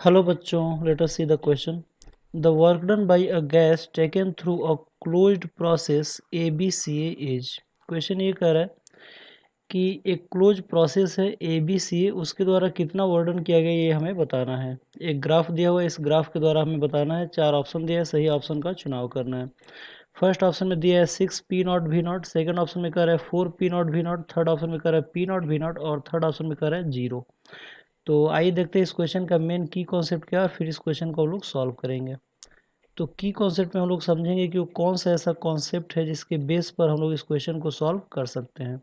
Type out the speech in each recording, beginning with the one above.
Hello बच्चों, let us see the question. The work done by a gas taken through a closed process ABCA is. Question ये कह रहा है कि एक क्लोज प्रोसेस है ABCA, उसके द्वारा कितना वर्डन किया गया ये हमें बताना है। एक ग्राफ दिया हुआ है, इस ग्राफ के द्वारा हमें बताना है। 4 ऑप्शन दिया है, सही ऑप्शन का चुनाव करना है। फर्स्ट ऑप्शन में दिया है 6P0 V0, सेकंड ऑप्शन में कह रहा है 4P0 V0, थर्ड ऑप्शन में कह रहा है P0 V0 और थर्ड ऑप्शन में कह रहा है 0। तो आइए देखते हैं इस क्वेश्चन का मेन की कॉन्सेप्ट क्या है और फिर इस क्वेश्चन को हम लोग सॉल्व करेंगे। तो की कॉन्सेप्ट में हम लोग समझेंगे कि वो कौन सा ऐसा कॉन्सेप्ट है जिसके बेस पर हम लोग इस क्वेश्चन को सॉल्व कर सकते हैं।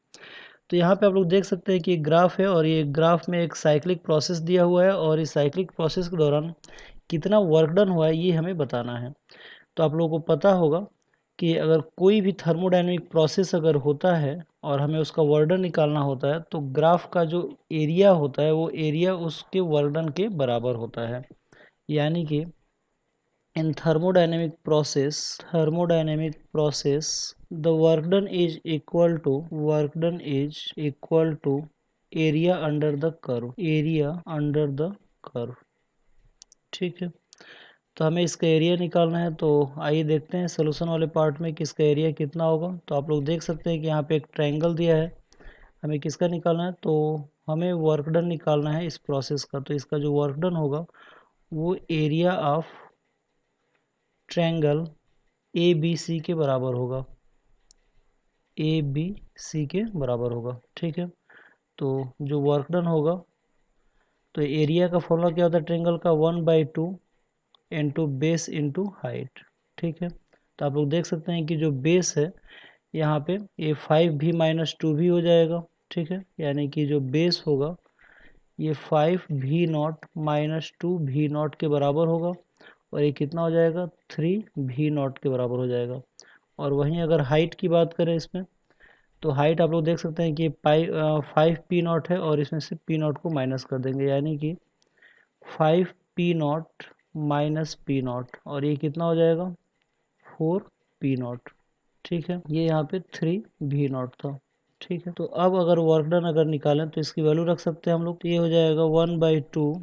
तो यहाँ पे आप लोग देख सकते हैं कि एक ग्राफ है और ये ग्राफ में एक साइक्लिक प्रोसेस दिया हुआ है और इस साइक्लिक प्रोसेस के दौरान कितना वर्क डन हुआ है ये हमें बताना है। तो आप लोगों को पता होगा कि अगर कोई भी थर्मोडायनेमिक प्रोसेस अगर होता है और हमें उसका वर्डन निकालना होता है तो ग्राफ का जो एरिया होता है वो एरिया उसके वर्डन के बराबर होता है। यानी कि in thermodynamic process the work done is equal to area under the curve. ठीक है, तो हमें इसका एरिया निकालना है। तो आइए देखते हैं सोल्यूशन वाले पार्ट में कि इसका एरिया कितना होगा। तो आप लोग देख सकते हैं कि यहाँ पे एक ट्रायंगल दिया है, हमें किसका निकालना है, तो हमें वर्क डन निकालना है इस प्रोसेस का। तो इसका जो वर्क डन होगा वो area of triangle A B C के बराबर होगा, ABC के बराबर होगा। ठीक है, तो जो वर्क डन होगा, तो एरिया का फॉर्मूला क्या होता है ट्रायंगल का, 1/2 इंटू बेस इंटू हाइट। ठीक है, तो आप लोग देख सकते हैं कि जो बेस है यहाँ पे ये 5V-2 भी हो जाएगा। ठीक है, यानी कि जो बेस होगा ये 5V0-2V0 के बराबर होगा और ये कितना हो जाएगा 3V0 के बराबर हो जाएगा। और वहीं अगर हाइट की बात करें इसमें, तो हाइट आप लोग देख सकते हैं कि 5P0 है और इसमें से P0 को माइनस कर देंगे, यानी कि 5P0 - P0 और ये कितना हो जाएगा 4P0। ठीक है, ये यहाँ पे 3V0 था। ठीक है, तो अब अगर वर्क डन अगर निकालें तो इसकी वैल्यू रख सकते हैं हम लोग। तो ये हो जाएगा 1/2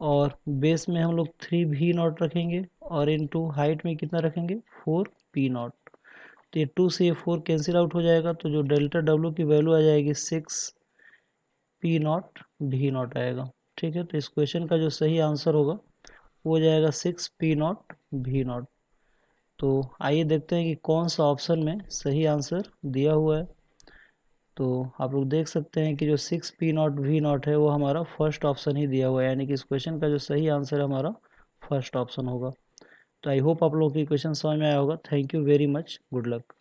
और बेस में हम लोग 3V0 रखेंगे और इनटू हाइट में कितना रखेंगे 4P0। तो ये 2 से ये 4 कैंसिल आउट हो जाएगा, तो जो डेल्टा डब्ल्यू की वैल्यू आ जाएगी 6P0 V0 आएगा। ठीक है, तो इस क्वेश्चन का जो सही आंसर होगा वो हो जाएगा 6P0 V0। तो आइए देखते हैं कि कौन सा ऑप्शन में सही आंसर दिया हुआ है। तो आप लोग देख सकते हैं कि जो 6P0 V0 है वो हमारा फर्स्ट ऑप्शन ही दिया हुआ है, यानी कि इस क्वेश्चन का जो सही आंसर हमारा फर्स्ट ऑप्शन होगा। तो आई होप आप लोगों की क्वेश्चन समझ में आया होगा। Thank you very much, good luck.